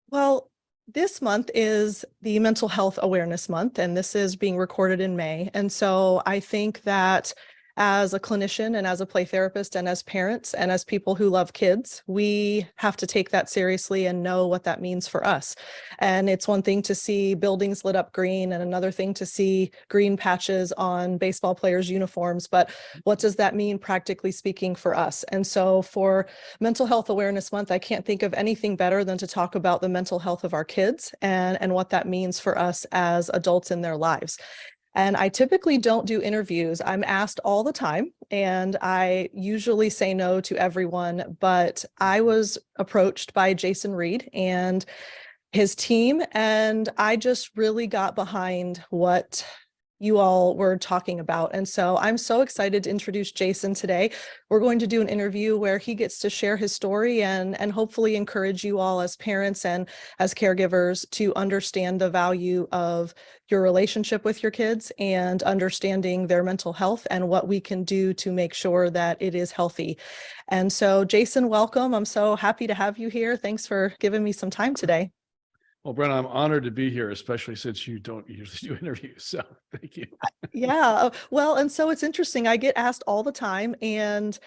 Well, this month is the Mental Health Awareness Month, and this is being recorded in May. And so I think that as a clinician and as a play therapist and as parents and as people who love kids, we have to take that seriously and know what that means for us. And it's one thing to see buildings lit up green and another thing to see green patches on baseball players' uniforms. But what does that mean practically speaking for us? And so for Mental Health Awareness Month, I can't think of anything better than to talk about the mental health of our kids and what that means for us as adults in their lives. And I typically don't do interviews. I'm asked all the time, and I usually say no to everyone, but I was approached by Jason Reid and his team, and I just really got behind what you all were talking about. And so I'm so excited to introduce Jason today. We're going to do an interview where he gets to share his story and hopefully encourage you all as parents and as caregivers to understand the value of your relationship with your kids and understanding their mental health and what we can do to make sure that it is healthy. And so Jason, welcome. I'm so happy to have you here. Thanks for giving me some time today. Well, Brenna, I'm honored to be here, especially since you don't usually do interviews. So thank you. Yeah, well, and so it's interesting. I get asked all the time, and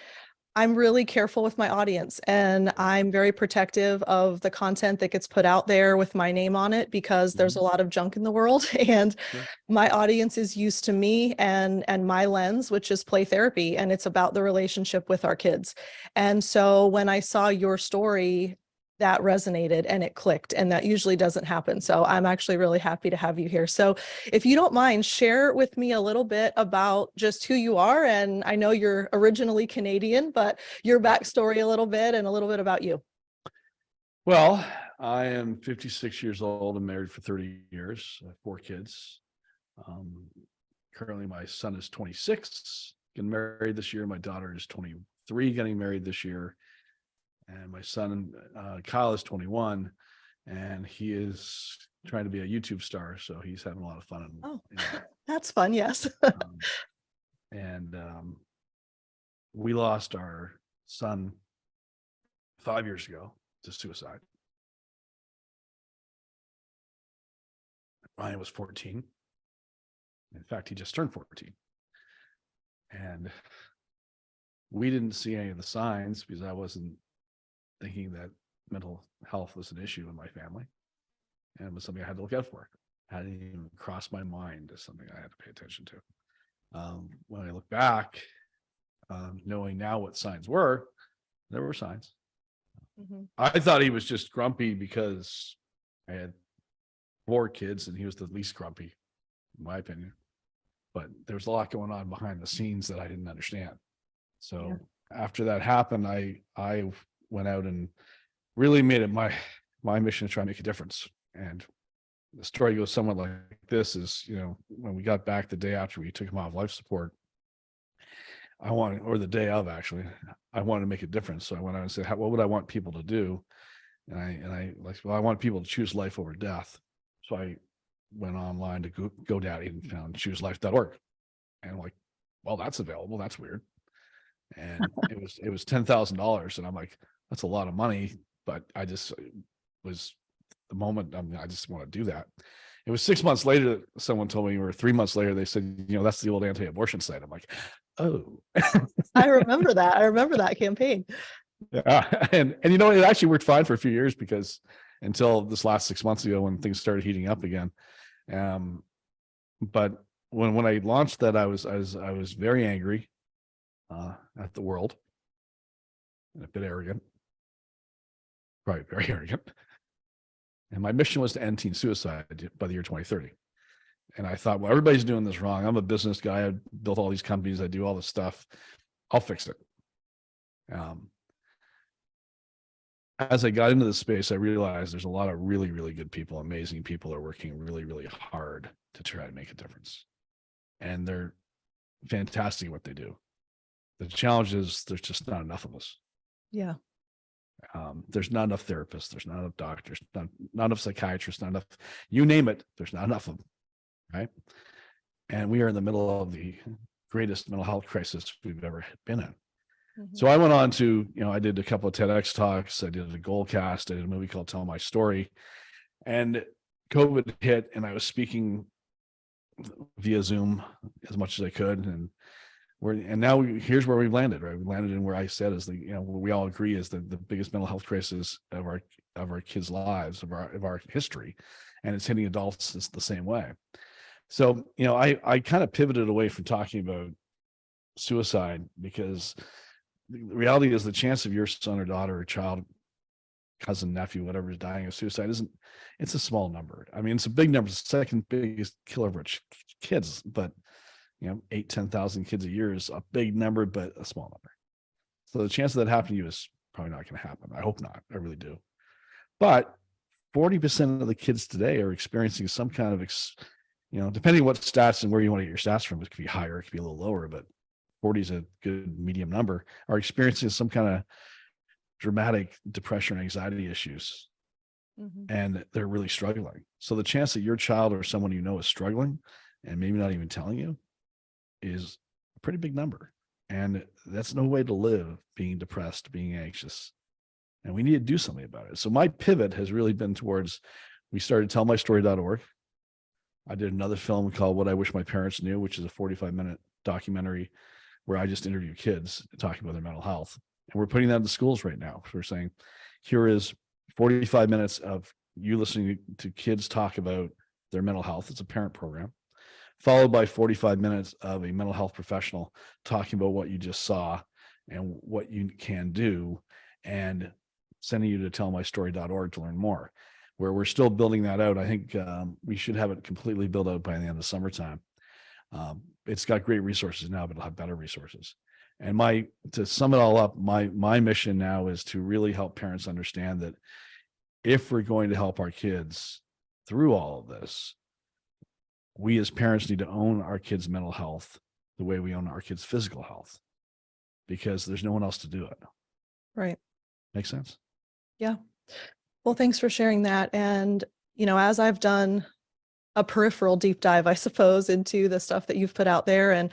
I'm really careful with my audience, and I'm very protective of the content that gets put out there with my name on it because there's a lot of junk in the world, and Sure. my audience is used to me and my lens, which is play therapy, and it's about the relationship with our kids. And so when I saw your story, that resonated and it clicked, and that usually doesn't happen. So I'm actually really happy to have you here. So if you don't mind, share with me a little bit about just who you are. And I know you're originally Canadian, but your backstory a little bit and a little bit about you. Well, I am 56 years old and married for 30 years. I have 4 kids. Currently, my son is 26, getting married this year. My daughter is 23, getting married this year. And my son, Kyle, is 21, and he is trying to be a YouTube star. So he's having a lot of fun. That's fun. Yes. And we lost our son 5 years ago to suicide. Ryan was 14. In fact, he just turned 14. And we didn't see any of the signs because I wasn't thinking that mental health was an issue in my family, and it was something I had to look out for. It hadn't even crossed my mind as something I had to pay attention to. When I look back, knowing now what signs were, there were signs. I thought he was just grumpy because I had 4 kids and he was the least grumpy, in my opinion. But there was a lot going on behind the scenes that I didn't understand. So after that happened, I went out and really made it my mission to try and make a difference. And the story goes somewhat like this: is, when we got back the day after we took him off life support, or the day of actually, I wanted to make a difference. So I went out and said, what would I want people to do? And I I want people to choose life over death. So I went online to GoDaddy and found chooselife.org. And I'm like, well, that's available. That's weird. And it was $10,000. And I'm like, that's a lot of money, but I just was the moment. I just want to do that. It was 6 months later that someone told me, or 3 months later, they said, that's the old anti-abortion site. I'm like, oh. I remember that. I remember that campaign. Yeah. And it actually worked fine for a few years, because until this last 6 months ago when things started heating up again. But when I launched that, I was very angry at the world, and a bit arrogant, probably very arrogant. And my mission was to end teen suicide by the year 2030. And I thought, well, everybody's doing this wrong. I'm a business guy. I built all these companies. I do all this stuff. I'll fix it. As I got into the space, I realized there's a lot of really, really good people, amazing people are working really, really hard to try to make a difference. And they're fantastic at what they do. The challenge is there's just not enough of us. Yeah. There's not enough therapists. There's not enough doctors, not enough psychiatrists, not enough, you name it, there's not enough of them. Right. And we are in the middle of the greatest mental health crisis we've ever been in. So I went on to, I did a couple of TEDx talks. I did a Goalcast. I did a movie called Tell My Story, and COVID hit, and I was speaking via Zoom as much as I could. And now here's where we've landed, right? We landed in where I said is what we all agree is the biggest mental health crisis of our kids' lives, of our history, and it's hitting adults the same way. So, I kind of pivoted away from talking about suicide, because the reality is the chance of your son or daughter or child, cousin, nephew, whatever, is dying of suicide it's a small number. I mean, it's a big number. It's the second biggest killer of kids, but 8,000-10,000 kids a year is a big number, but a small number. So the chance of that happening to you is probably not going to happen. I hope not. I really do. But 40% of the kids today are experiencing some kind of, depending on what stats and where you want to get your stats from, it could be higher, it could be a little lower, but 40 is a good medium number, are experiencing some kind of dramatic depression or anxiety issues. And they're really struggling. So the chance that your child or someone is struggling and maybe not even telling you is a pretty big number. And that's no way to live, being depressed, being anxious. And we need to do something about it. So my pivot has really been towards, we started tellmystory.org. I did another film called What I Wish My Parents Knew, which is a 45-minute documentary where I just interview kids talking about their mental health. And we're putting that in the schools right now. So we're saying, here is 45 minutes of you listening to kids talk about their mental health. It's a parent program, followed by 45 minutes of a mental health professional talking about what you just saw and what you can do, and sending you to tellmystory.org to learn more, where we're still building that out. I think we should have it completely built out by the end of summertime. It's got great resources now, but it'll have better resources. And to sum it all up, my mission now is to really help parents understand that if we're going to help our kids through all of this, we as parents need to own our kids' mental health the way we own our kids' physical health, because there's no one else to do it. Right. Make sense? Yeah. Well, thanks for sharing that. And, as I've done a peripheral deep dive, I suppose, into the stuff that you've put out there and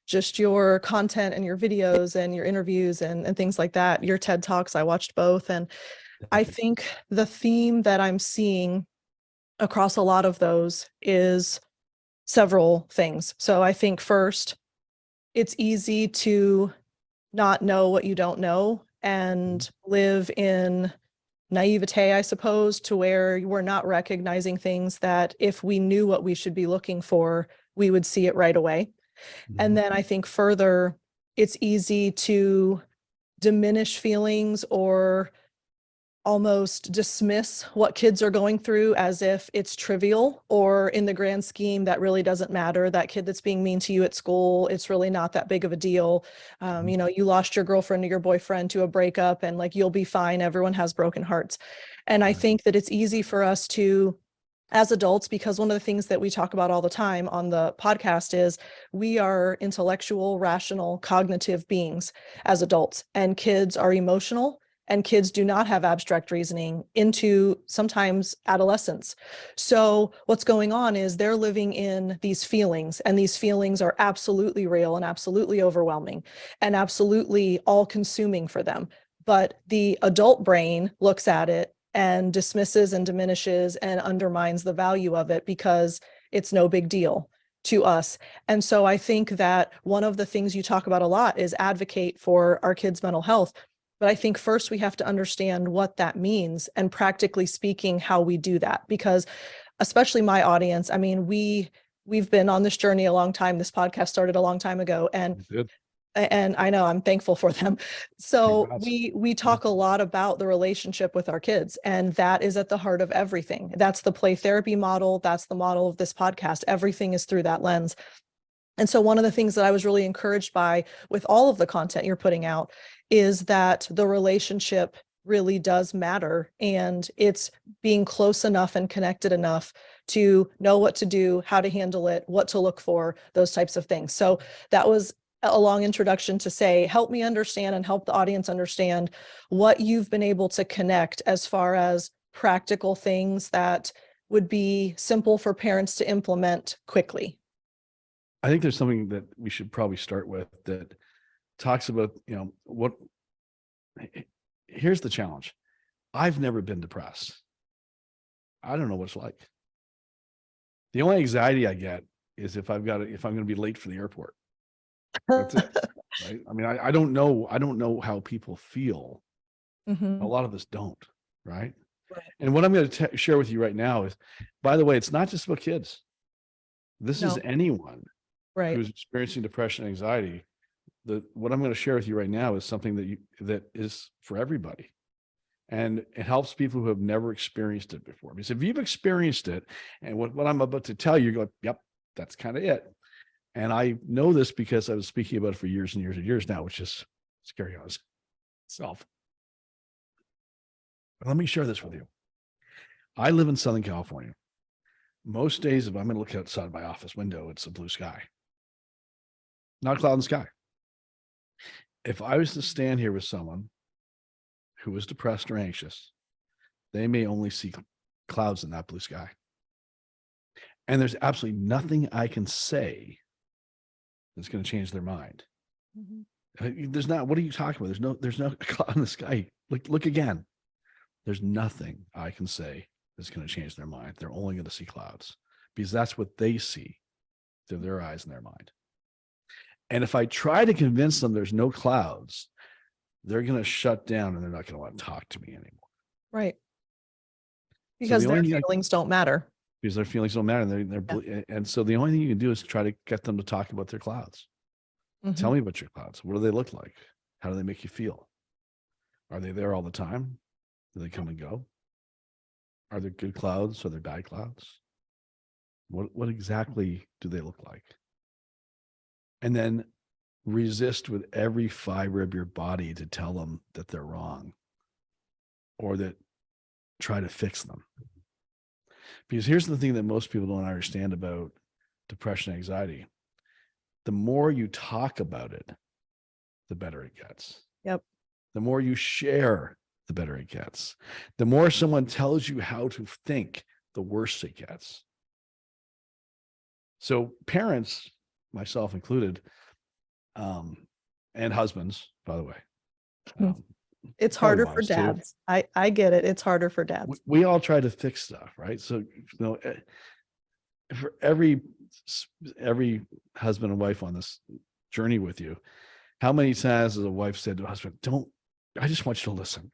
just your content and your videos and your interviews and things like that, your TED Talks, I watched both. And I think the theme that I'm seeing across a lot of those is several things. So I think first, it's easy to not know what you don't know and live in naivete, I suppose, to where we're not recognizing things that if we knew what we should be looking for, we would see it right away. And then I think further, it's easy to diminish feelings or almost dismiss what kids are going through as if it's trivial, or in the grand scheme, that really doesn't matter. That kid that's being mean to you at school, it's really not that big of a deal. You lost your girlfriend or your boyfriend to a breakup and you'll be fine. Everyone has broken hearts. And I think that it's easy for us to, as adults, because one of the things that we talk about all the time on the podcast is we are intellectual, rational, cognitive beings as adults, and kids are emotional, and kids do not have abstract reasoning into sometimes adolescence. So what's going on is they're living in these feelings, and these feelings are absolutely real and absolutely overwhelming and absolutely all-consuming for them. But the adult brain looks at it and dismisses and diminishes and undermines the value of it because it's no big deal to us. And so I think that one of the things you talk about a lot is advocate for our kids' mental health. But I think first we have to understand what that means and, practically speaking, how we do that. Because especially my audience, I mean, we've been on this journey a long time. This podcast started a long time ago, and I know I'm thankful for them. So we talk a lot about the relationship with our kids, and that is at the heart of everything. That's the play therapy model. That's the model of this podcast. Everything is through that lens. And so one of the things that I was really encouraged by with all of the content you're putting out is that the relationship really does matter, and it's being close enough and connected enough to know what to do, how to handle it, what to look for, those types of things. So that was a long introduction to say, help me understand and help the audience understand what you've been able to connect as far as practical things that would be simple for parents to implement quickly. I think there's something that we should probably start with, that talks about, here's the challenge. I've never been depressed. I don't know what it's like. The only anxiety I get is if I'm going to be late for the airport. That's it. Right. I mean, I don't know how people feel. Mhm. A lot of us don't. Right. Right. And what I'm going to share with you right now is, by the way, it's not just about kids. This is No. anyone Right. who's experiencing depression and anxiety. What I'm going to share with you right now is something that is for everybody. And it helps people who have never experienced it before. Because if you've experienced it, and what I'm about to tell you, go, yep, that's kind of it. And I know this because I was speaking about it for years and years and years now, which is scary on itself. But let me share this with you. I live in Southern California. Most days, if I'm going to look outside my office window, it's a blue sky, not a cloud in the sky. If I was to stand here with someone who is depressed or anxious, they may only see clouds in that blue sky. And there's absolutely nothing I can say that's going to change their mind. Mm-hmm. There's not, what are you talking about? There's no cloud in the sky. Look again. There's nothing I can say that's going to change their mind. They're only going to see clouds because that's what they see through their eyes and their mind. And if I try to convince them there's no clouds, they're going to shut down and they're not going to want to talk to me anymore. Right. Because their feelings don't matter. Because their feelings don't matter. And so the only thing you can do is try to get them to talk about their clouds. Mm-hmm. Tell me about your clouds. What do they look like? How do they make you feel? Are they there all the time? Do they come and go? Are there good clouds? Are there bad clouds? What exactly do they look like? And then resist with every fiber of your body to tell them that they're wrong or that try to fix them. Because here's the thing that most people don't understand about depression and anxiety. The more you talk about it, the better it gets. Yep. The more you share, the better it gets. The more someone tells you how to think, the worse it gets. So parents, myself included, and husbands, by the way. It's harder for dads. I get it. It's harder for dads. We all try to fix stuff, right? So, for every husband and wife on this journey with you, how many times has a wife said to a husband, I just want you to listen.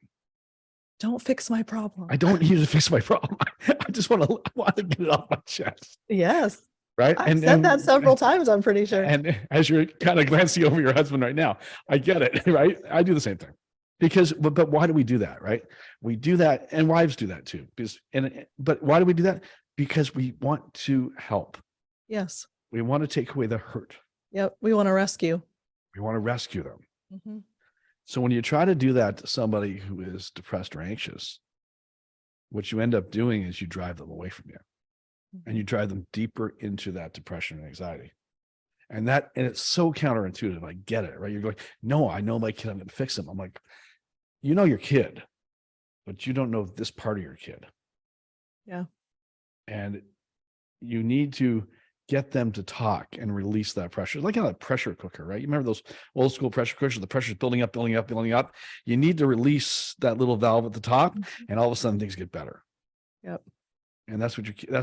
Don't fix my problem. I don't need you to fix my problem. I just want to get it off my chest. Yes. Right. I've said that several times, I'm pretty sure. And as you're kind of glancing over your husband right now, I get it. Right. I do the same thing. But why do we do that? Right. We do that, and wives do that too. But why do we do that? Because we want to help. Yes. We want to take away the hurt. Yep. We want to rescue. We want to rescue them. Mm-hmm. So when you try to do that to somebody who is depressed or anxious, what you end up doing is you drive them away from you. And you drive them deeper into that depression and anxiety. And it's so counterintuitive. I get it, right? You're going, no, I know my kid, I'm going to fix him. I'm like, you know your kid, but you don't know this part of your kid. Yeah. And you need to get them to talk and release that pressure. It's like on a pressure cooker, right? You remember those old school pressure cookers, the pressure's building up, building up, building up. You need to release that little valve at the top, and all of a sudden things get better. Yep. And that's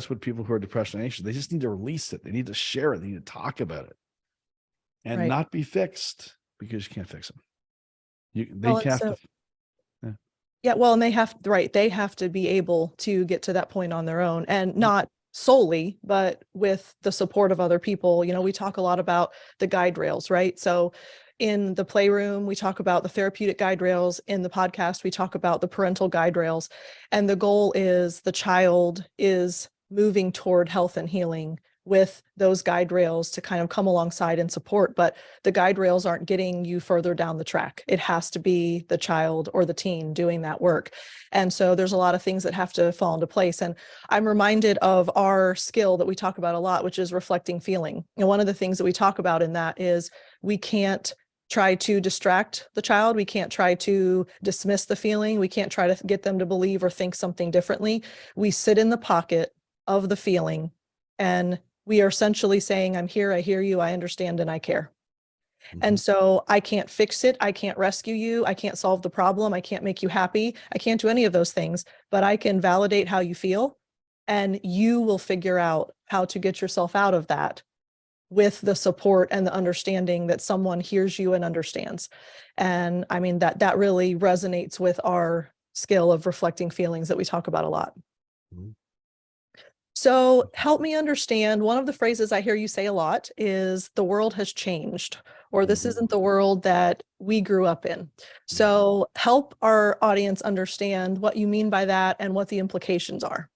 what people who are depressed and anxious, they just need to release it. They need to share it. They need to talk about it and not be fixed, because you can't fix them. Yeah. Well, and they have to be able to get to that point on their own, and not solely, but with the support of other people. We talk a lot about the guide rails, right? So in the playroom, we talk about the therapeutic guide rails. In the podcast, we talk about the parental guide rails. And the goal is the child is moving toward health and healing with those guide rails to kind of come alongside and support. But the guide rails aren't getting you further down the track. It has to be the child or the teen doing that work. And so there's a lot of things that have to fall into place. And I'm reminded of our skill that we talk about a lot, which is reflecting feeling. And one of the things that we talk about in that is we can't try to distract the child. We can't try to dismiss the feeling. We can't try to get them to believe or think something differently. We sit in the pocket of the feeling, and we are essentially saying, I'm here, I hear you, I understand, and I care. And so I can't fix it. I can't rescue you. I can't solve the problem. I can't make you happy. I can't do any of those things, but I can validate how you feel, and you will figure out how to get yourself out of that with the support and the understanding that someone hears you and understands. And I mean, that really resonates with our skill of reflecting feelings that we talk about a lot. Mhm. So help me understand, one of the phrases I hear you say a lot is the world has changed, or this Mhm. isn't the world that we grew up in. So help our audience understand what you mean by that and what the implications are.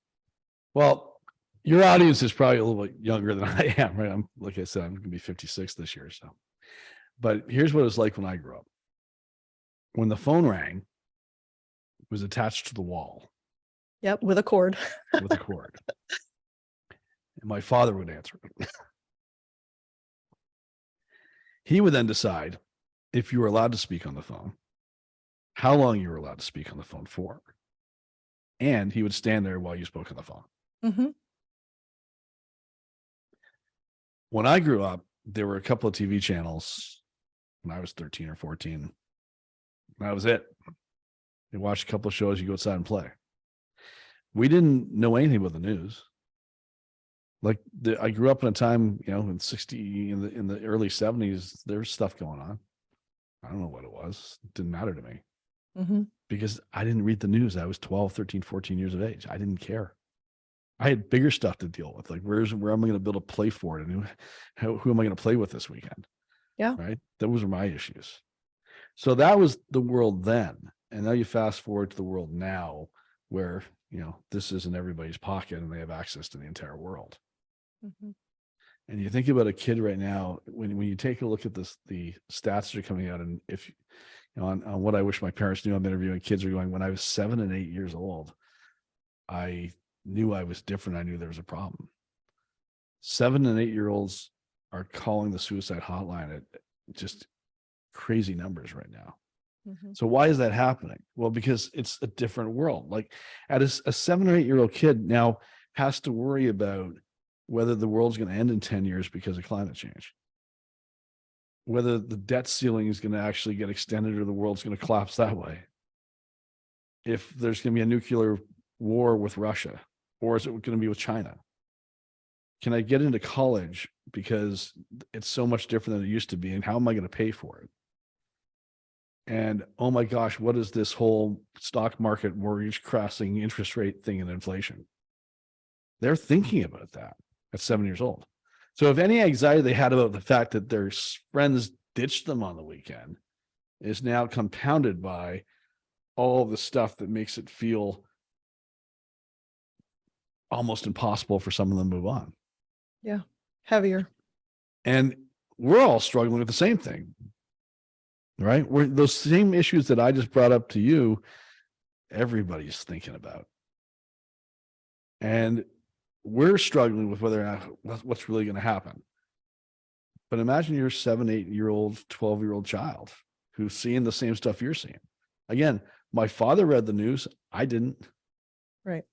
Well, your audience is probably a little bit younger than I am, right? I'm, like I said, I'm going to be 56 this year. So, but here's what it's like when I grew up. When the phone rang, it was attached to the wall Yep, with a cord. with a cord. And my father would answer it. He would then decide if you were allowed to speak on the phone, how long you were allowed to speak on the phone for, and he would stand there while you spoke on the phone. Mhm. When I grew up, there were a couple of TV channels when I was 13 or 14. That was it. You watch a couple of shows, you go outside and play. We didn't know anything about the news. Like I grew up in a time, in the early 70s, there was stuff going on. I don't know what it was. It didn't matter to me Mhm. because I didn't read the news. I was 12, 13, 14 years of age. I didn't care. I had bigger stuff to deal with. Like where am I going to build a play for it? And who am I going to play with this weekend? Yeah. Right. Those were my issues. So that was the world then. And now you fast forward to the world now where, this is in everybody's pocket and they have access to the entire world. Mhm. And you think about a kid right now, when you take a look at the stats that are coming out, and if on what I wish my parents knew, I'm interviewing kids are going, when I was 7 and 8 years old, I knew I was different. I knew there was a problem. 7 and 8-year-olds are calling the suicide hotline at just crazy numbers right now. Mhm. So why is that happening? Well, because it's a different world. Like a 7 or 8-year-old kid now has to worry about whether the world's going to end in 10 years because of climate change, whether the debt ceiling is going to actually get extended or the world's going to collapse that way, if there's going to be a nuclear war with Russia, or is it going to be with China? Can I get into college because it's so much different than it used to be, and how am I going to pay for it? And oh my gosh, what is this whole stock market mortgage crossing interest rate thing and inflation? They're thinking about that at 7 years old. So if any anxiety they had about the fact that their friends ditched them on the weekend is now compounded by all the stuff that makes it feel almost impossible for some of them to move on. Yeah. Heavier. And we're all struggling with the same thing, right? We're those same issues that I just brought up to you, everybody's thinking about. And we're struggling with whether or not what's really going to happen. But imagine your 7, 8-year-old, 12-year-old child who's seeing the same stuff you're seeing. Again, my father read the news. I didn't. Right.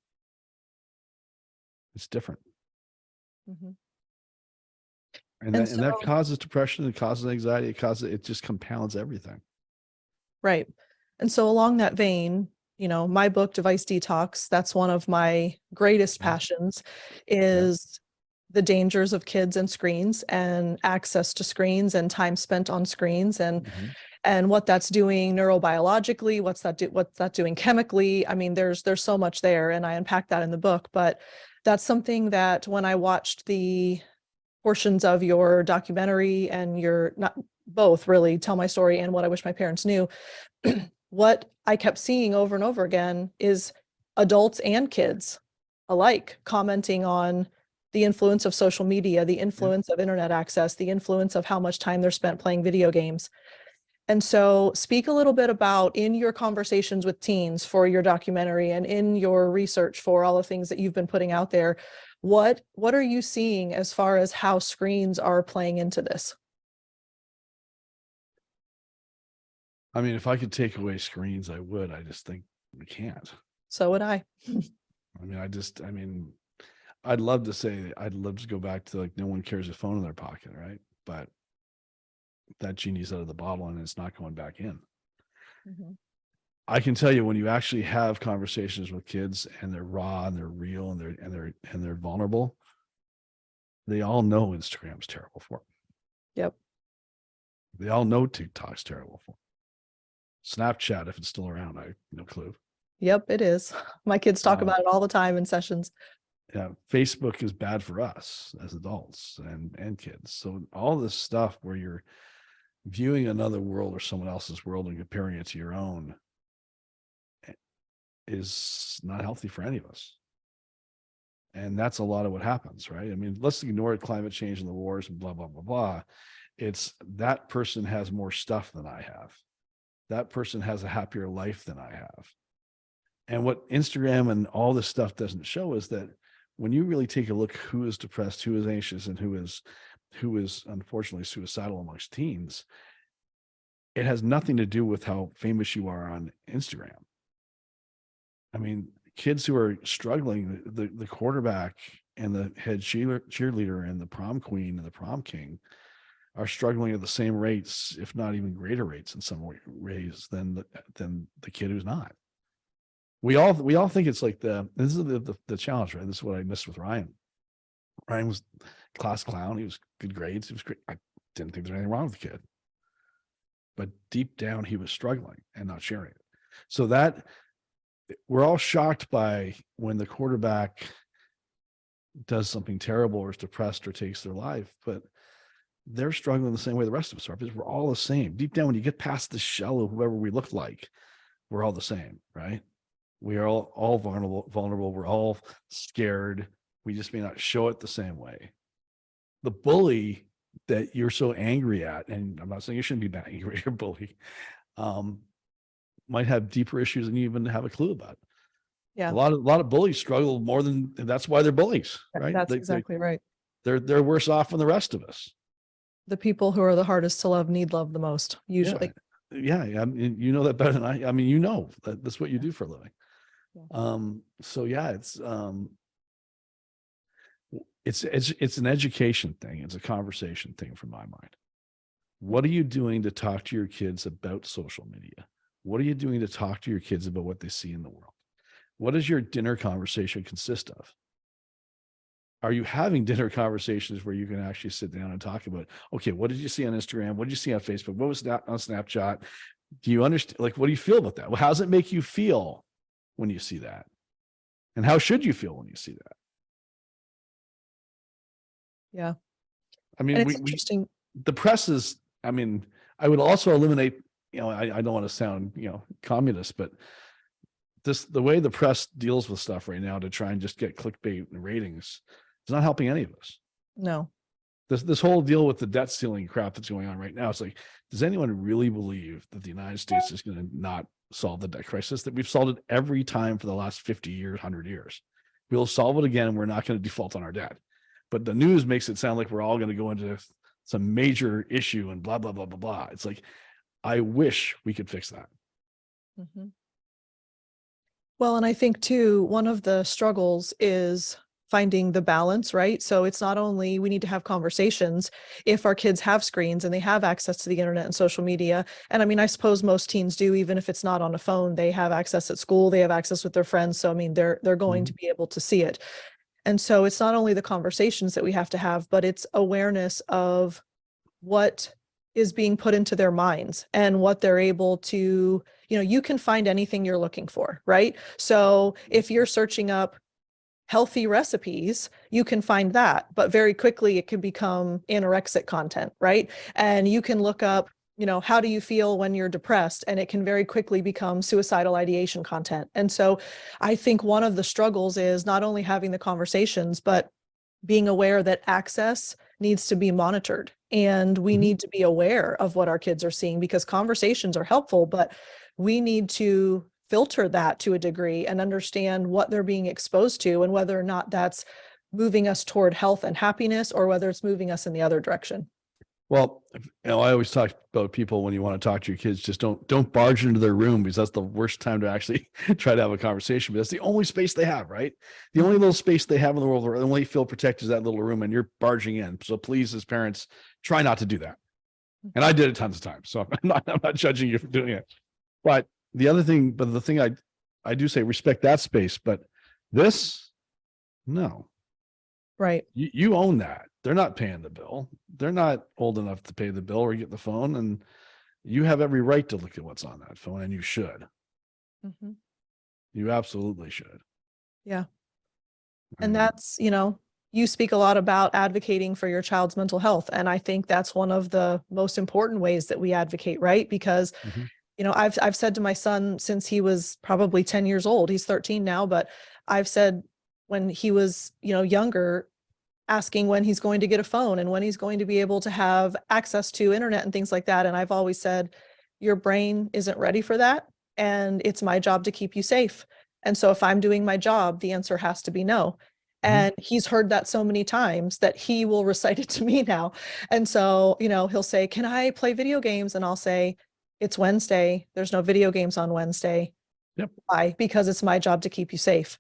It's different. Mhm. And And that so, causes depression, it causes anxiety, it just compounds everything. right. And so along that vein, my book, Device Detox, that's one of my greatest passions, is the dangers of kids and screens and access to screens and time spent on screens, and what that's doing neurobiologically, what's that doing chemically. I mean, there's so much there, and I unpack that in the book, but that's something that when I watched the portions of your documentary and your, not both really, Tell My Story and What I Wish My Parents Knew, what I kept seeing over and over again is adults and kids alike commenting on the influence of social media, the influence of internet access, the influence of how much time they're spent playing video games. And so speak a little bit about, in your conversations with teens for your documentary and in your research for all the things that you've been putting out there, what are you seeing as far as how screens are playing into this? I mean, if I could take away screens, I would. I just think we can't. So would I. I'd love to say I'd love to go back to like no one carries a phone in their pocket, right? But that genie's out of the bottle and it's not going back in. Mhm. I can tell you, when you actually have conversations with kids and they're raw and they're real and they're vulnerable, they all know Instagram's terrible for them. Yep. They all know TikTok's terrible for them. Snapchat, if it's still around, I have no clue. Yep, it is. My kids talk about it all the time in sessions. Yeah, Facebook is bad for us as adults and kids. So all this stuff where you're viewing another world or someone else's world and comparing it to your own is not healthy for any of us. And that's a lot of what happens, right? I mean, let's ignore climate change and the wars and blah, blah, blah, blah. It's that person has more stuff than I have. That person has a happier life than I have. And what Instagram and all this stuff doesn't show is that when you really take a look who is depressed, who is anxious, and who is unfortunately suicidal amongst teens, it has nothing to do with how famous you are on Instagram. I mean, kids who are struggling, the quarterback and the head cheerleader and the prom queen and the prom king are struggling at the same rates, if not even greater rates in some ways than the kid who's not. We all think it's like this is the challenge, right? This is what I missed with Ryan. Ryan was class clown. He was good grades. He was great. I didn't think there was anything wrong with the kid, but deep down he was struggling and not sharing it. So that we're all shocked by when the quarterback does something terrible or is depressed or takes their life, but they're struggling the same way the rest of us are, because we're all the same. Deep down, when you get past the shell of whoever we look like, we're all the same, right? We are all vulnerable. We're all scared. We just may not show it the same way. The bully that you're so angry at, and I'm not saying you shouldn't be that angry at your bully, might have deeper issues than you even have a clue about. Yeah. A lot of bullies struggle more than, and that's why they're bullies, right? That's exactly right. They're worse off than the rest of us. The people who are the hardest to love need love the most, usually. Yeah. I mean, you know that better than I mean, you know, that's what you do for a living. Yeah. So yeah, it's an education thing. It's a conversation thing from my mind. What are you doing to talk to your kids about social media? What are you doing to talk to your kids about what they see in the world? What does your dinner conversation consist of? Are you having dinner conversations where you can actually sit down and talk about, okay, what did you see on Instagram? What did you see on Facebook? What was that on Snapchat? Do you understand? Like, what do you feel about that? Well, how does it make you feel when you see that? And how should you feel when you see that? Yeah. I mean, And it's interesting. The press is, I mean, I would also eliminate, I don't want to sound, communist, but the way the press deals with stuff right now to try and just get clickbait and ratings is not helping any of us. No. This whole deal with the debt ceiling crap that's going on right now, it's like, does anyone really believe that the United States is going to not solve the debt crisis? That we've solved it every time for the last 50 years, 100 years. We'll solve it again, and we're not going to default on our debt. But the news makes it sound like we're all going to go into some major issue and blah, blah, blah, blah, blah. It's like, I wish we could fix that. Mm-hmm. Well, and I think too, one of the struggles is finding the balance, right? So it's not only we need to have conversations if our kids have screens and they have access to the internet and social media. And I mean, I suppose most teens do, even if it's not on a phone, they have access at school, they have access with their friends. So I mean, they're going to be able to see it. And so it's not only the conversations that we have to have, but it's awareness of what is being put into their minds and what they're able to, you can find anything you're looking for, right? So if you're searching up healthy recipes, you can find that, but very quickly it can become anorexic content, right? And you can look up, how do you feel when you're depressed? And it can very quickly become suicidal ideation content. And so I think one of the struggles is not only having the conversations, but being aware that access needs to be monitored. And we need to be aware of what our kids are seeing, because conversations are helpful, but we need to filter that to a degree and understand what they're being exposed to and whether or not that's moving us toward health and happiness or whether it's moving us in the other direction. Well, I always talk about people, when you want to talk to your kids, just don't barge into their room, because that's the worst time to actually try to have a conversation. But that's the only space they have, right? The only little space they have in the world where they only feel protected is that little room, and you're barging in. So please, as parents, try not to do that. And I did it tons of times. So I'm not judging you for doing it. But the thing I do say, respect that space, but this, no, Right. you own that. They're not paying the bill. They're not old enough to pay the bill or get the phone. And you have every right to look at what's on that phone, and you should. Mhm. You absolutely should. Yeah. I And mean, that's, you speak a lot about advocating for your child's mental health. And I think that's one of the most important ways that we advocate, right? Because, mhm. I've said to my son since he was probably 10 years old, he's 13 now, but I've said when he was, younger, asking when he's going to get a phone and when he's going to be able to have access to internet and things like that. And I've always said, your brain isn't ready for that. And it's my job to keep you safe. And so if I'm doing my job, the answer has to be no. And he's heard that so many times that he will recite it to me now. And so, he'll say, can I play video games? And I'll say, it's Wednesday. There's no video games on Wednesday. Yep. Why? Because it's my job to keep you safe.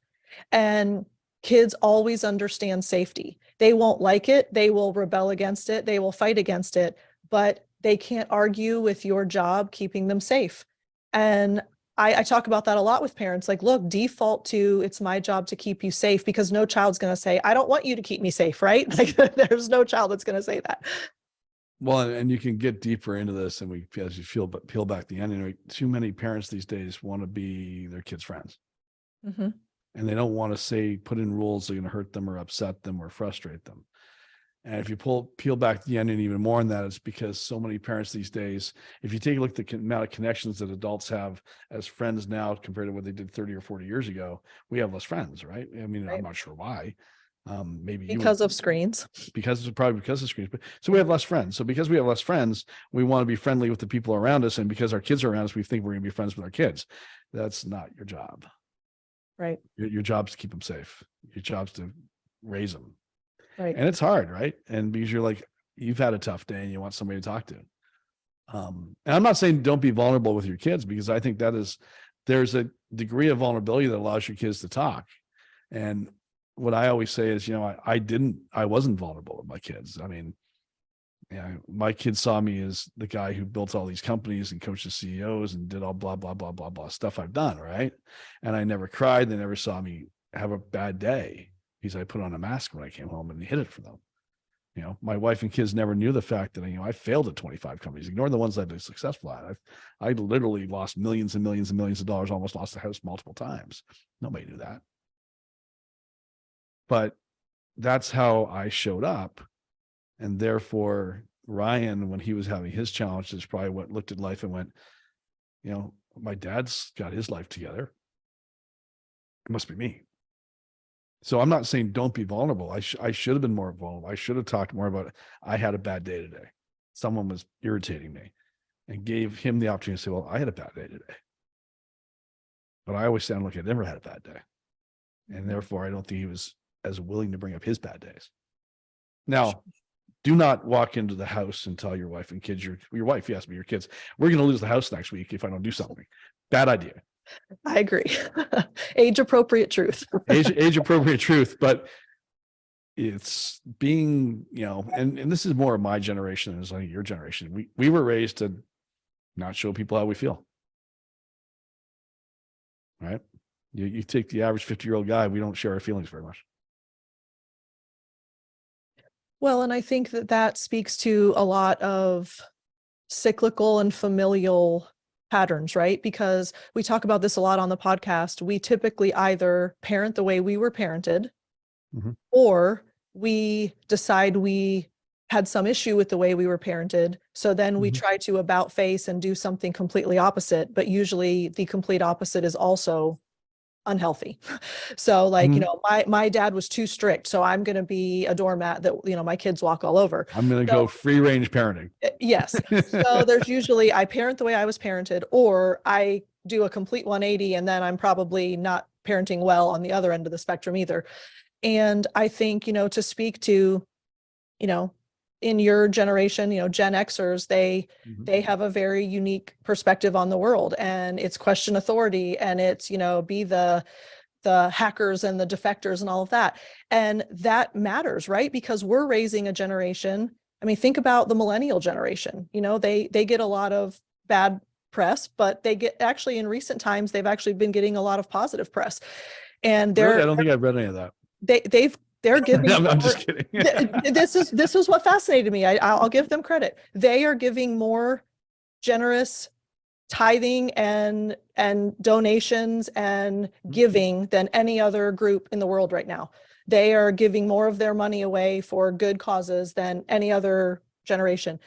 And kids always understand safety. They won't like it. They will rebel against it. They will fight against it, but they can't argue with your job keeping them safe. And I talk about that a lot with parents. Like, look, default to it's my job to keep you safe, because no child's going to say, I don't want you to keep me safe, right? Like, there's no child that's going to say that. Well, and you can get deeper into this, and as you peel back the onion, too many parents these days want to be their kids' friends. Mm-hmm. And they don't want to put in rules that are going to hurt them or upset them or frustrate them. And if you peel back the onion even more on that, it's because so many parents these days, if you take a look at the amount of connections that adults have as friends now compared to what they did 30 or 40 years ago, we have less friends, right? I mean, Right. I'm not sure why. Maybe Because of screens. probably because of screens. But so we have less friends. So because we have less friends, we want to be friendly with the people around us. And because our kids are around us, we think we're going to be friends with our kids. That's not your job. Right. Your job's to keep them safe. Your job's to raise them. Right. And it's hard, right? And because you've had a tough day and you want somebody to talk to. And I'm not saying don't be vulnerable with your kids, because I think there's a degree of vulnerability that allows your kids to talk. And what I always say is, I wasn't vulnerable with my kids. I mean, my kids saw me as the guy who built all these companies and coached the CEOs and did all blah, blah, blah, blah, blah stuff I've done. Right. And I never cried. They never saw me have a bad day, because I put on a mask when I came home and hid it from them. My wife and kids never knew the fact that, I failed at 25 companies. Ignore the ones that I've been successful at. I literally lost millions and millions and millions of dollars, almost lost the house multiple times. Nobody knew that. But that's how I showed up. And therefore, Ryan, when he was having his challenges, probably looked at life and went, my dad's got his life together. It must be me. So I'm not saying don't be vulnerable. I should have been more vulnerable. I should have talked more about it. I had a bad day today. Someone was irritating me, and gave him the opportunity to say, well, I had a bad day today. But I always sound like I never had a bad day. And therefore, I don't think he was as willing to bring up his bad days. Now, do not walk into the house and tell your wife and kids, your wife, yes, but your kids, we're going to lose the house next week if I don't do something. Bad idea. I agree. Age appropriate truth. age appropriate truth. But it's being, and this is more of my generation than it's like your generation. We were raised to not show people how we feel. Right? You take the average 50-year-old guy, we don't share our feelings very much. Well, and I think that speaks to a lot of cyclical and familial patterns, right? Because we talk about this a lot on the podcast. We typically either parent the way we were parented, or we decide we had some issue with the way we were parented. So then we try to about face and do something completely opposite, but usually the complete opposite is also unhealthy. So like, my dad was too strict, so I'm going to be a doormat that, my kids walk all over. I'm going to go free range parenting. Yes. So there's usually, I parent the way I was parented, or I do a complete 180, and then I'm probably not parenting well on the other end of the spectrum either. And I think, to speak to, in your generation, Gen Xers, they have a very unique perspective on the world, and it's question authority, and it's, be the hackers and the defectors and all of that. And that matters, right? Because we're raising a generation I mean, think about the millennial generation. You know, they get a lot of bad press, but they get, actually in recent times, they've actually been getting a lot of positive press. And Really? I don't think I've read any of that. they're giving I'm just kidding. this is what fascinated me. I'll give them credit. They are giving more generous tithing and donations and giving than any other group in the world right now. They are giving more of their money away for good causes than any other generation.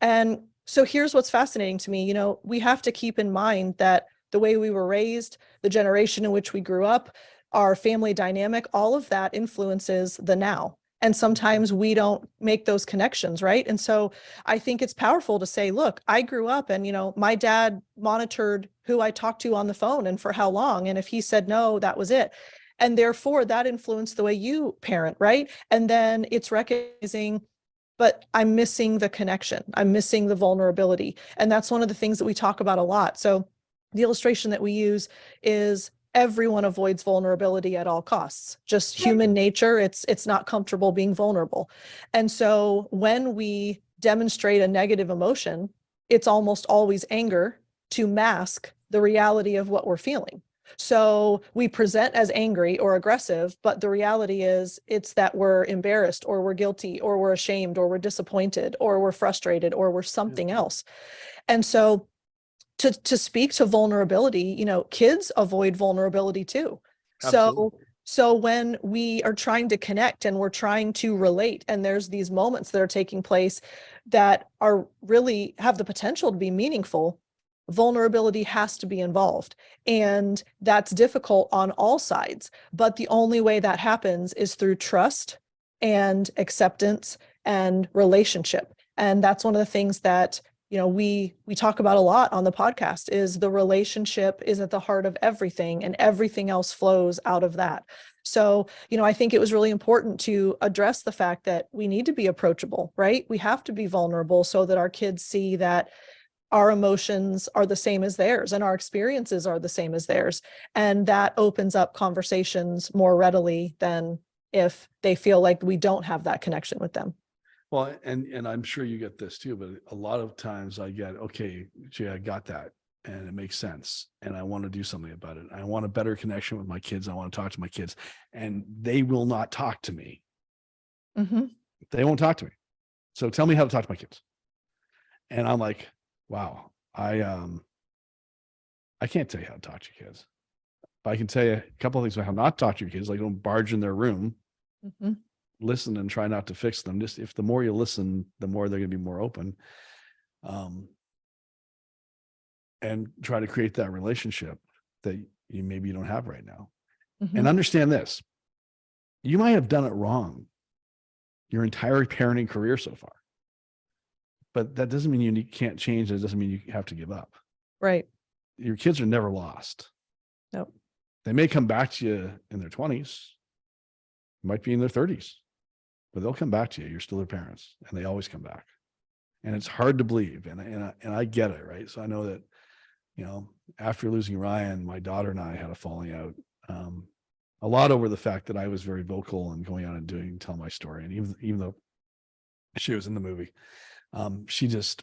And so here's what's fascinating to me. You know, we have to keep in mind that the way we were raised, the generation in which we grew up, our family dynamic, all of that influences the now. And sometimes we don't make those connections, right? And so I think it's powerful to say, look, I grew up and, you know, my dad monitored who I talked to on the phone and for how long. And if he said no, that was it. And therefore that influenced the way you parent, right? And then it's recognizing, but I'm missing the connection. I'm missing the vulnerability. And that's one of the things that we talk about a lot. So the illustration that we use is everyone avoids vulnerability at all costs. Just human nature. It's not comfortable being vulnerable. And so when we demonstrate a negative emotion, it's almost always anger to mask the reality of what we're feeling. So we present as angry or aggressive, but the reality is it's that we're embarrassed or we're guilty or we're ashamed or we're disappointed or we're frustrated or we're something else. And so to speak to vulnerability, you know, kids avoid vulnerability too. Absolutely. So when we are trying to connect and we're trying to relate, and there's these moments that are taking place that are really have the potential to be meaningful, vulnerability has to be involved. And that's difficult on all sides. But the only way that happens is through trust and acceptance and relationship. And that's one of the things that, you know, we talk about a lot on the podcast is the relationship is at the heart of everything and everything else flows out of that. So, you know, I think it was really important to address the fact that we need to be approachable, right? We have to be vulnerable so that our kids see that our emotions are the same as theirs and our experiences are the same as theirs. And that opens up conversations more readily than if they feel like we don't have that connection with them. Well, and I'm sure you get this too, but a lot of times I get, okay, gee, I got that and it makes sense. And I want to do something about it. I want a better connection with my kids. I want to talk to my kids and they will not talk to me. Mm-hmm. They won't talk to me. So tell me how to talk to my kids. And I'm like, wow, I can't tell you how to talk to your kids. But I can tell you a couple of things about how not to talk to your kids. Like don't barge in their room. Mm-hmm. Listen and try not to fix them. Just if the more you listen, the more they're going to be more open, and try to create that relationship that maybe you don't have right now. Mm-hmm. And understand this, you might have done it wrong your entire parenting career so far, but that doesn't mean you can't change. It doesn't mean you have to give up. Right. Your kids are never lost. Nope. They may come back to you in their 20s, might be in their 30s. But they'll come back to you. You're still their parents, and they always come back. And it's hard to believe, and I get it, right? So I know that, you know, after losing Ryan, my daughter and I had a falling out, a lot over the fact that I was very vocal and going out and tell my story, and even though she was in the movie, she just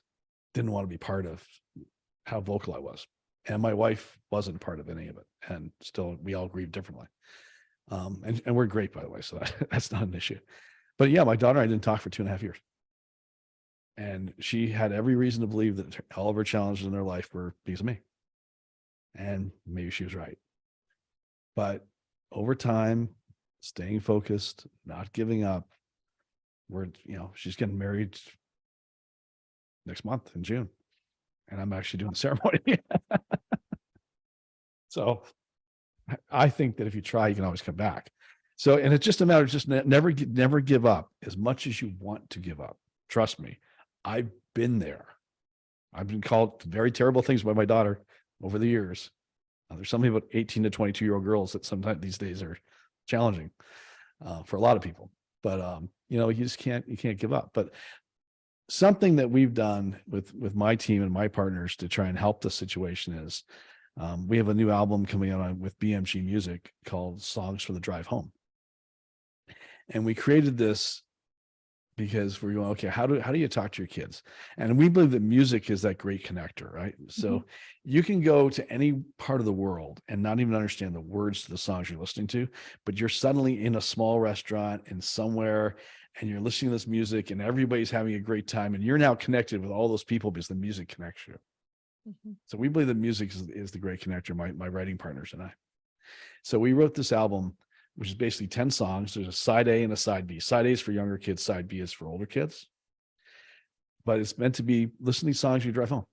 didn't want to be part of how vocal I was, and my wife wasn't part of any of it, and still we all grieve differently, and we're great, by the way, so that's not an issue. But yeah, my daughter and I didn't talk for 2.5 years. And she had every reason to believe that all of her challenges in her life were because of me. And maybe she was right. But over time, staying focused, not giving up, she's getting married next month in June. And I'm actually doing the ceremony. So I think that if you try, you can always come back. So, and it's just a matter of just never give up as much as you want to give up. Trust me, I've been there. I've been called very terrible things by my daughter over the years. There's something about 18 to 22-year-old girls that sometimes these days are challenging for a lot of people. But you just can't give up. But something that we've done with my team and my partners to try and help the situation is we have a new album coming out with BMG Music called Songs for the Drive Home. And we created this because we're going, okay, how do you talk to your kids? And we believe that music is that great connector, right? So you can go to any part of the world and not even understand the words to the songs you're listening to, but you're suddenly in a small restaurant and somewhere, and you're listening to this music and everybody's having a great time, and you're now connected with all those people because the music connects you. So we believe that music is the great connector, my writing partners and I. So we wrote this album, which is basically 10 songs. There's a side A and a side B. Side A is for younger kids, side B is for older kids. But it's meant to be listen to these songs you drive home.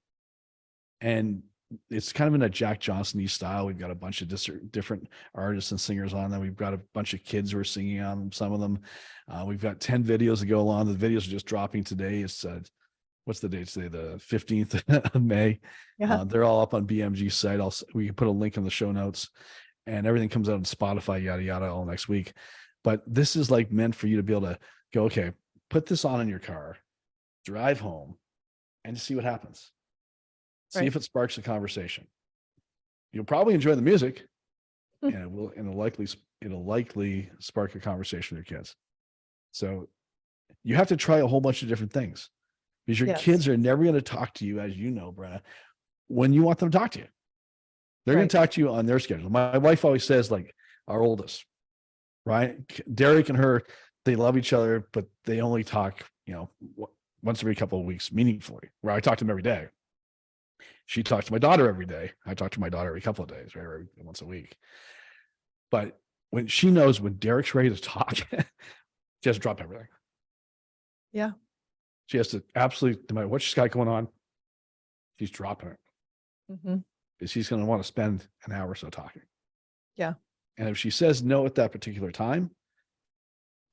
And it's kind of in a Jack Johnson-y style. We've got a bunch of different artists and singers on them. We've got a bunch of kids who are singing on them, some of them. We've got 10 videos to go along. The videos are just dropping today. It's what's the date today? The 15th of May. Yeah. They're all up on BMG's site. We can put a link in the show notes, and everything comes out on Spotify, yada, yada, all next week. But this is like meant for you to be able to go, okay, put this on in your car, drive home, and see what happens. See if it sparks a conversation. You'll probably enjoy the music, and it'll likely spark a conversation with your kids. So you have to try a whole bunch of different things, because your kids are never going to talk to you, as you know, Brenna, when you want them to talk to you. They're going to talk to you on their schedule. My wife always says, like, our oldest, right? Derek and her, they love each other, but they only talk, once every couple of weeks meaningfully, where I talk to them every day. She talks to my daughter every day. I talk to my daughter every couple of days, right? Every once a week. But when she knows when Derek's ready to talk, she has to drop everything. Yeah. She has to absolutely, no matter what she's got going on, she's dropping it. Because she's going to want to spend an hour or so talking. Yeah. And if she says no at that particular time,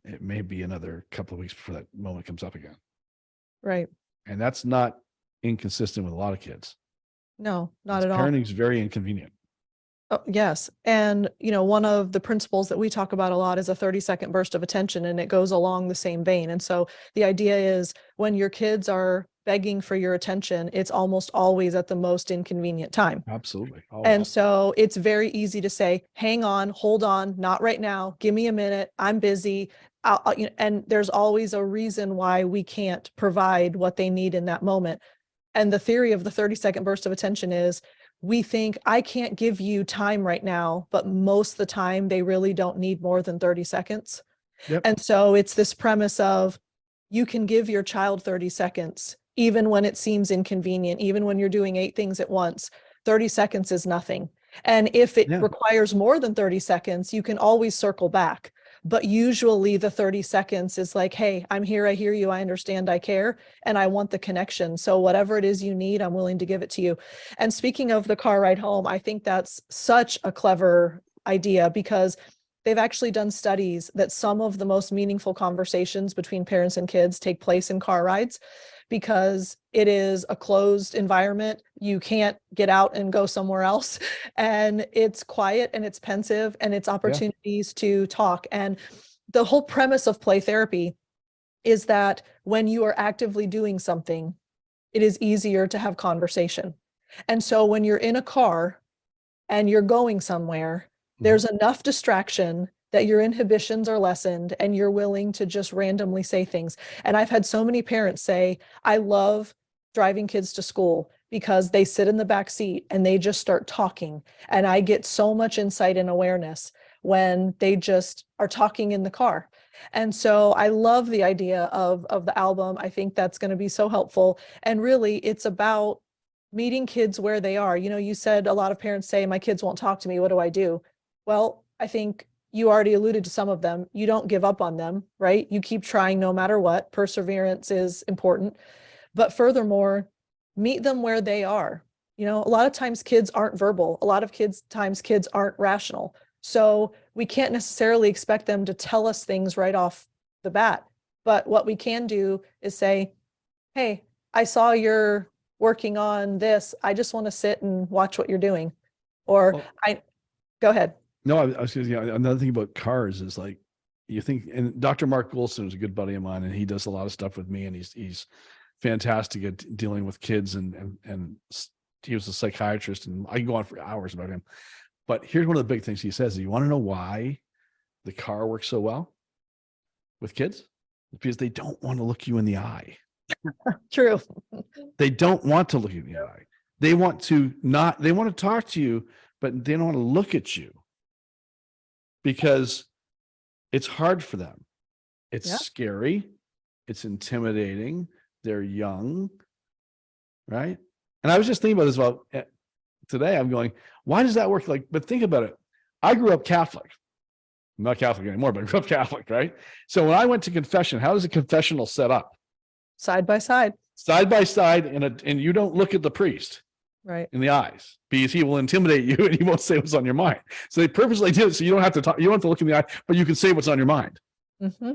it may be another couple of weeks before that moment comes up again. Right. And that's not inconsistent with a lot of kids. No, not at all. Parenting is very inconvenient. Oh, yes. And, one of the principles that we talk about a lot is a 30-second burst of attention, and it goes along the same vein. And so the idea is when your kids are begging for your attention, it's almost always at the most inconvenient time. Absolutely. And so it's very easy to say, hang on, hold on, not right now. Give me a minute. I'm busy. And there's always a reason why we can't provide what they need in that moment. And the theory of the 30-second burst of attention is we think I can't give you time right now, but most of the time they really don't need more than 30 seconds. Yep. And so it's this premise of you can give your child 30 seconds, even when it seems inconvenient, even when you're doing 8 things at once. 30 seconds is nothing. And if it requires more than 30 seconds, you can always circle back. But usually the 30 seconds is like, hey, I'm here, I hear you, I understand, I care, and I want the connection. So whatever it is you need, I'm willing to give it to you. And speaking of the car ride home, I think that's such a clever idea, because they've actually done studies that some of the most meaningful conversations between parents and kids take place in car rides, because it is a closed environment. You can't get out and go somewhere else. And it's quiet and it's pensive and it's opportunities to talk. And the whole premise of play therapy is that when you are actively doing something, it is easier to have conversation. And so when you're in a car and you're going somewhere, there's enough distraction that your inhibitions are lessened and you're willing to just randomly say things. And I've had so many parents say, I love driving kids to school because they sit in the back seat and they just start talking. And I get so much insight and awareness when they just are talking in the car. And so I love the idea of the album. I think that's going to be so helpful. And really, it's about meeting kids where they are. You said a lot of parents say, my kids won't talk to me. What do I do? Well, I think you already alluded to some of them. You don't give up on them, right? You keep trying no matter what. Perseverance is important. But furthermore, meet them where they are. A lot of times kids aren't verbal. A lot of times kids aren't rational. So we can't necessarily expect them to tell us things right off the bat. But what we can do is say, hey, I saw you're working on this. I just want to sit and watch what you're doing. Or go ahead. No, I was going to, another thing about cars is like, you think, and Dr. Mark Goulston is a good buddy of mine, and he does a lot of stuff with me, and he's fantastic at dealing with kids, and he was a psychiatrist, and I can go on for hours about him. But here's one of the big things he says: you want to know why the car works so well with kids? because they don't want to look you in the eye. True. They don't want to look you in the eye. They want to talk to you, but they don't want to look at you because it's hard for them. It's scary. It's intimidating. They're young, right? And I was just thinking about this about today. I'm going, why does that work? Like, but think about it. I grew up Catholic. I'm not Catholic anymore, but I grew up Catholic, right? So when I went to confession, how does a confessional set up? Side by side. Side by side, and you don't look at the priest right in the eyes because he will intimidate you and he won't say what's on your mind. So they purposely did it so you don't have to talk, you don't have to look in the eye, but you can say what's on your mind. Mm-hmm.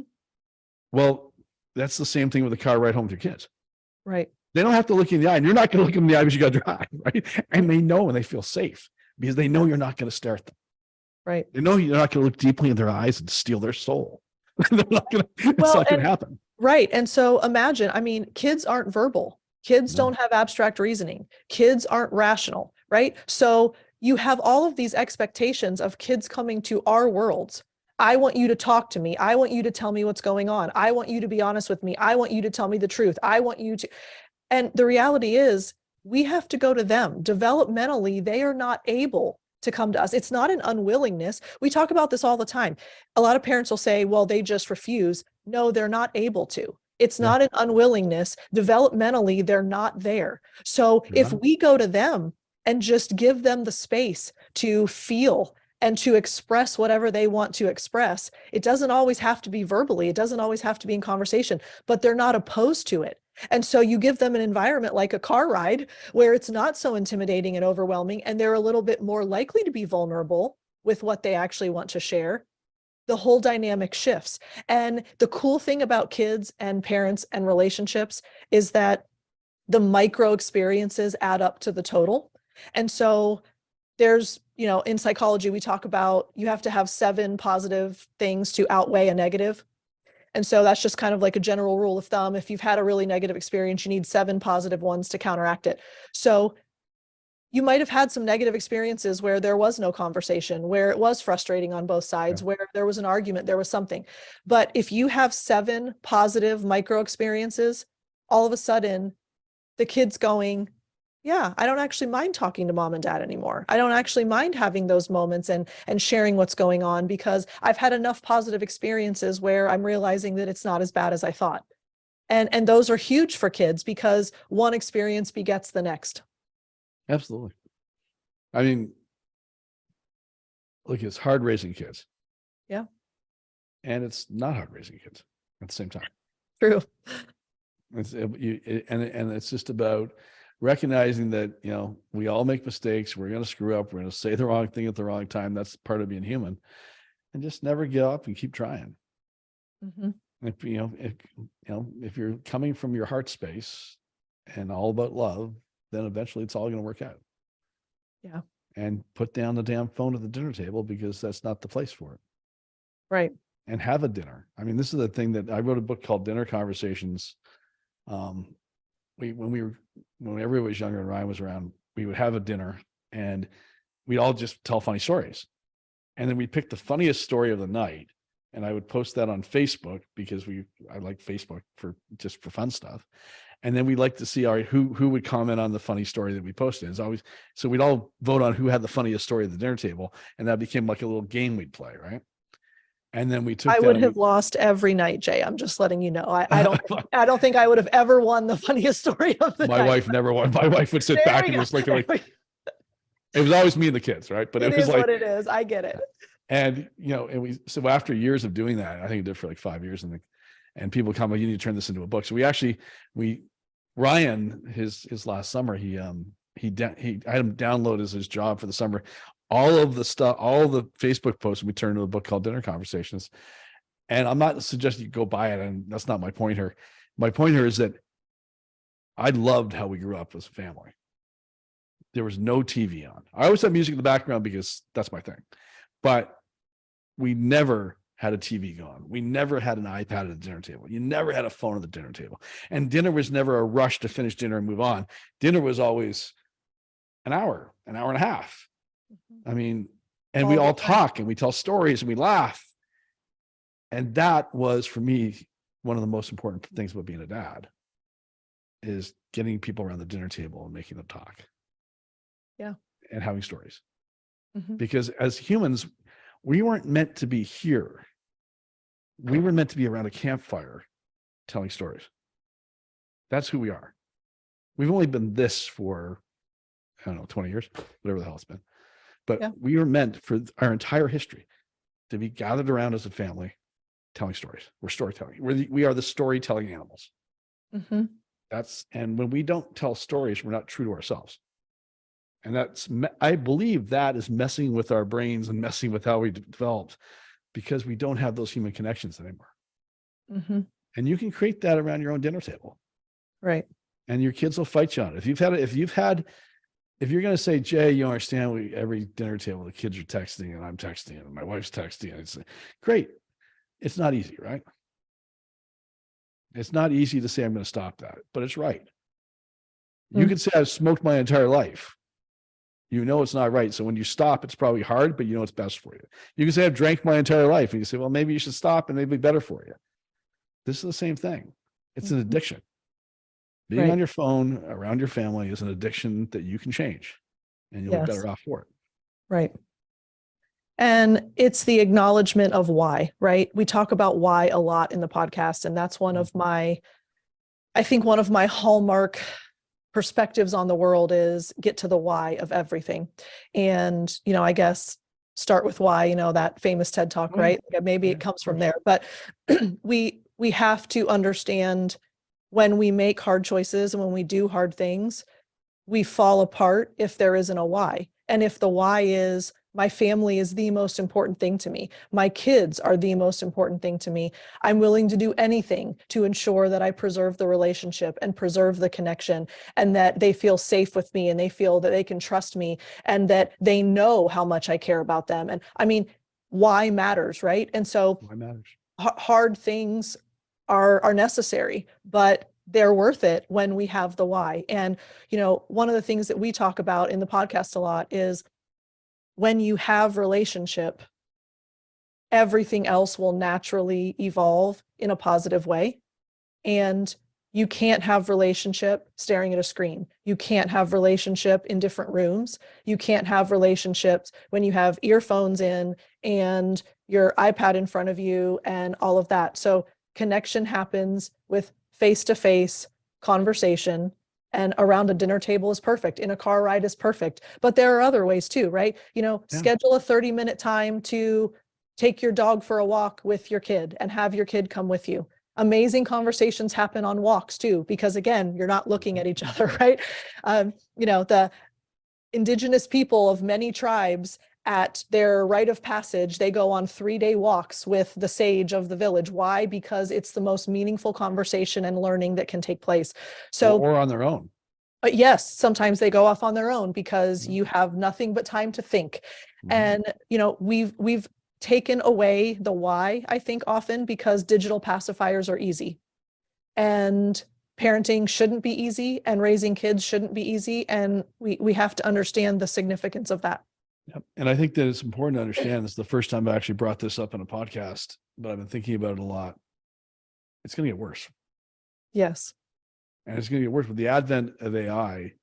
Well, that's the same thing with the car ride home with your kids. Right. They don't have to look you in the eye, and you're not going to look them in the eye because you got to drive, right? And they know, and they feel safe because they know you're not going to stare at them. Right. They know you're not going to look deeply in their eyes and steal their soul. They're not going to, it's not going to happen. Right. And so imagine, I mean, kids aren't verbal. Kids don't have abstract reasoning. Kids aren't rational, right? So you have all of these expectations of kids coming to our worlds. I want you to talk to me. I want you to tell me what's going on. I want you to be honest with me. I want you to tell me the truth. I want you to, and the reality is we have to go to them. Developmentally, they are not able to come to us. It's not an unwillingness. We talk about this all the time. A lot of parents will say, well, they just refuse. No, they're not able to. It's not an unwillingness. Developmentally, they're not there. So if we go to them and just give them the space to feel and to express whatever they want to express, it doesn't always have to be verbally. It doesn't always have to be in conversation, but they're not opposed to it. And so you give them an environment like a car ride where it's not so intimidating and overwhelming, and they're a little bit more likely to be vulnerable with what they actually want to share. The whole dynamic shifts. And the cool thing about kids and parents and relationships is that the micro experiences add up to the total. And so there's, in psychology, we talk about you have to have 7 positive things to outweigh a negative. And so that's just kind of like a general rule of thumb. If you've had a really negative experience, you need 7 positive ones to counteract it. So you might have had some negative experiences where there was no conversation, where it was frustrating on both sides, where there was an argument, there was something. But if you have 7 positive micro experiences, all of a sudden the kid's going, yeah, I don't actually mind talking to mom and dad anymore. I don't actually mind having those moments and sharing what's going on because I've had enough positive experiences where I'm realizing that it's not as bad as I thought. And those are huge for kids because one experience begets the next. Absolutely. I mean, look, it's hard raising kids. Yeah. And it's not hard raising kids at the same time. True. And it's just about recognizing that, we all make mistakes. We're going to screw up. We're going to say the wrong thing at the wrong time. That's part of being human, and just never give up and keep trying. Mm-hmm. If you're coming from your heart space and all about love, then eventually it's all going to work out. Yeah. And put down the damn phone at the dinner table because that's not the place for it. Right. And have a dinner. I mean, this is the thing that I wrote a book called Dinner Conversations. When everybody was younger and Ryan was around, we would have a dinner and we'd all just tell funny stories. And then we'd pick the funniest story of the night. And I would post that on Facebook because I like Facebook for fun stuff. And then we'd like to see who would comment on the funny story that we posted. It's always, so we'd all vote on who had the funniest story at the dinner table. And that became like a little game we'd play. Right. And then I would have lost every night, Jay. I'm just letting you know. I don't think I would have ever won the funniest story of the night. My wife never won. My wife would sit back and just like it was always me and the kids, right? But it was like what it is. I get it. And so after years of doing that, I think it did for like 5 years, and people come like, you need to turn this into a book. So Ryan, his last summer, I had him download as his job for the summer all of the stuff, all the Facebook posts, we turned into a book called Dinner Conversations. And I'm not suggesting you go buy it, and that's not my point here. My point here is that I loved how we grew up as a family. There was no TV on. I always had music in the background because that's my thing. But we never had a TV going. We never had an iPad at the dinner table. You never had a phone at the dinner table. And dinner was never a rush to finish dinner and move on. Dinner was always an hour and a half. I mean, and we all talk and we tell stories and we laugh. And that was, for me, one of the most important things about being a dad is getting people around the dinner table and making them talk. Yeah. And having stories. Mhm. Because as humans, we weren't meant to be here. We were meant to be around a campfire telling stories. That's who we are. We've only been this for, I don't know, 20 years, whatever the hell it's been. But Yeah. we were meant for our entire history to be gathered around as a family telling stories. We're storytelling. We are the storytelling animals. Mm-hmm. And when we don't tell stories, we're not true to ourselves. And I believe that is messing with our brains and messing with how we developed, because we don't have those human connections anymore. Mm-hmm. And you can create that around your own dinner table. Right. And your kids will fight you on it. If you're going to say, Jay, you understand, every dinner table, the kids are texting and I'm texting and my wife's texting. And it's great. It's not easy, right? It's not easy to say, I'm going to stop that, but it's right. You could say I've smoked my entire life. You know it's not right. So when you stop, it's probably hard, but you know it's best for you. You can say I've drank my entire life, and you say, well, maybe you should stop and it'd be better for you. This is the same thing. It's an addiction. Being on your phone around your family is an addiction that you can change, and you'll be better off for it. Right. And it's the acknowledgement of why, right? We talk about why a lot in the podcast, and that's one of my hallmark perspectives on the world is get to the why of everything. And, I guess start with why, that famous TED Talk, right? Maybe it comes from there, but we have to understand when we make hard choices and when we do hard things, we fall apart if there isn't a why. And if the why is my family is the most important thing to me, my kids are the most important thing to me, I'm willing to do anything to ensure that I preserve the relationship and preserve the connection, and that they feel safe with me and they feel that they can trust me and that they know how much I care about them. And I mean, why matters, right? And so Why matters. Hard things are necessary, but they're worth it when we have the why. And, one of the things that we talk about in the podcast a lot is when you have relationship, everything else will naturally evolve in a positive way. And you can't have relationship staring at a screen. You can't have relationship in different rooms. You can't have relationships when you have earphones in and your iPad in front of you and all of that. So connection happens with face-to-face conversation, and around a dinner table is perfect. In a car ride is perfect. But there are other ways too, right? Schedule a 30-minute time to take your dog for a walk with your kid and have your kid come with you. Amazing conversations happen on walks too, because again, you're not looking at each other, right? The indigenous people of many tribes, at their rite of passage, they go on 3-day walks with the sage of the village. Why? Because it's the most meaningful conversation and learning that can take place. So, or on their own. Yes, sometimes they go off on their own because you have nothing but time to think. And, we've taken away the why, I think, often because digital pacifiers are easy. And parenting shouldn't be easy, and raising kids shouldn't be easy. And we have to understand the significance of that. Yep. And I think that it's important to understand, this is the first time I actually brought this up in a podcast, but I've been thinking about it a lot. It's going to get worse. Yes. And it's going to get worse with the advent of AI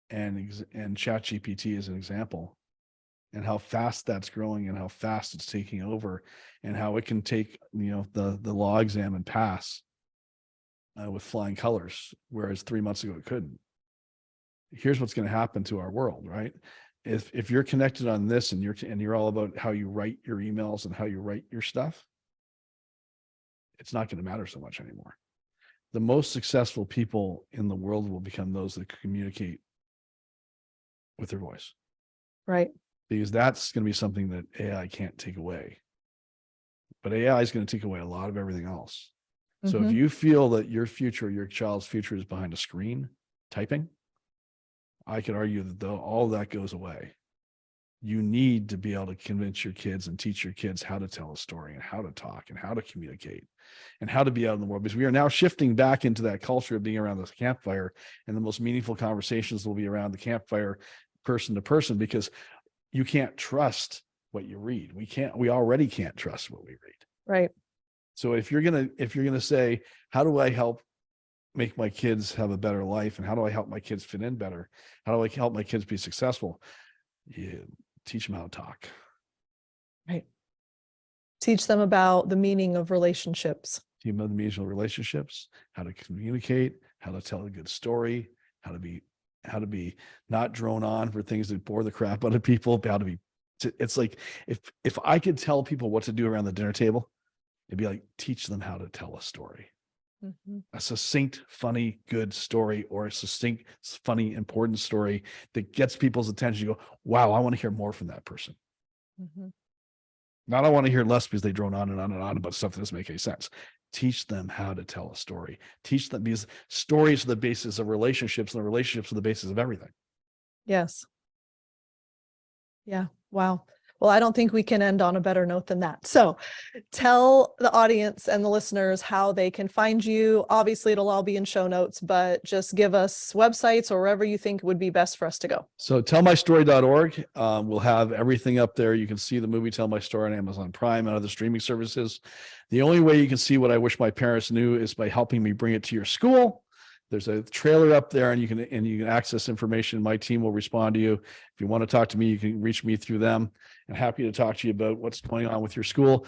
and ChatGPT as an example, and how fast that's growing and how fast it's taking over, and how it can take, the law exam and pass with flying colors, whereas 3 months ago it couldn't. Here's what's going to happen to our world, right? If you're connected on this and you're all about how you write your emails and how you write your stuff, it's not going to matter so much anymore. The most successful people in the world will become those that communicate with their voice. Right. Because that's going to be something that AI can't take away. But AI is going to take away a lot of everything else. So if you feel that your child's future is behind a screen typing, I could argue that all that goes away. You need to be able to convince your kids and teach your kids how to tell a story and how to talk and how to communicate and how to be out in the world, because we are now shifting back into that culture of being around the campfire, and the most meaningful conversations will be around the campfire, person to person, because you can't trust what you read. We already can't trust what we read. Right. So if you're gonna say, how do I help make my kids have a better life, and how do I help my kids fit in better? How do I help my kids be successful? You teach them how to talk. Right. Teach them about the meaning of relationships. Teach them the meaning of relationships, how to communicate, how to tell a good story, how to be not drone on for things that bore the crap out of people, how to be, it's like, if I could tell people what to do around the dinner table, it'd be like, teach them how to tell a story. A succinct, funny, good story, or a succinct, funny, important story that gets people's attention. You go, wow, I want to hear more from that person. Not I want to hear less because they drone on and on and on about stuff that doesn't make any sense. Teach them how to tell a story. Teach them, because stories are the basis of relationships, and the relationships are the basis of everything. Yes. Yeah. Wow. Well, I don't think we can end on a better note than that. So tell the audience and the listeners how they can find you. Obviously, it'll all be in show notes, but just give us websites or wherever you think would be best for us to go. So tellmystory.org. We'll have everything up there. You can see the movie Tell My Story on Amazon Prime and other streaming services. The only way you can see what I wish my parents knew is by helping me bring it to your school. There's a trailer up there, and you can access information. My team will respond to you. If you want to talk to me, you can reach me through them. I'm happy to talk to you about what's going on with your school.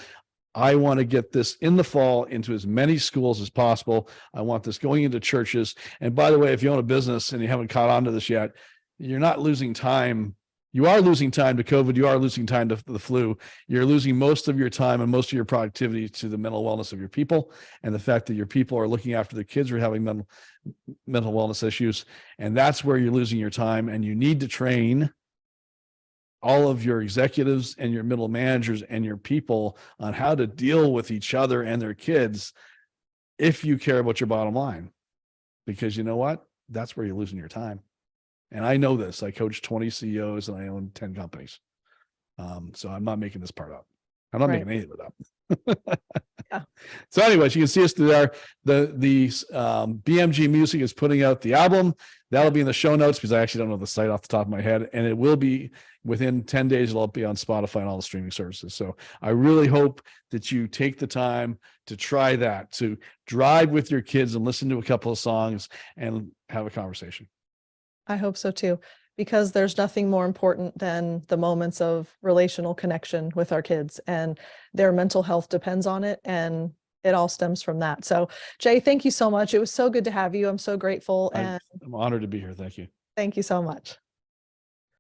I want to get this in the fall into as many schools as possible. I want this going into churches. And by the way, if you own a business and you haven't caught on to this yet, you're not losing time. You are losing time to COVID. You are losing time to the flu. You're losing most of your time and most of your productivity to the mental wellness of your people, and the fact that your people are looking after their kids who are having mental wellness issues. And that's where you're losing your time. And you need to train all of your executives and your middle managers and your people on how to deal with each other and their kids if you care about your bottom line. Because you know what? That's where you're losing your time. And I know this. I coach 20 CEOs and I own 10 companies. So I'm not making this part up. I'm not making any of it up. Yeah. So anyways, you can see us through there. The BMG Music is putting out the album. That'll be in the show notes, because I actually don't know the site off the top of my head. And it will be within 10 days. It'll be on Spotify and all the streaming services. So I really hope that you take the time to try that, to drive with your kids and listen to a couple of songs and have a conversation. I hope so too, because there's nothing more important than the moments of relational connection with our kids, and their mental health depends on it. And it all stems from that. So Jay, thank you so much. It was so good to have you. I'm so grateful. And I'm honored to be here. Thank you. thank you so much.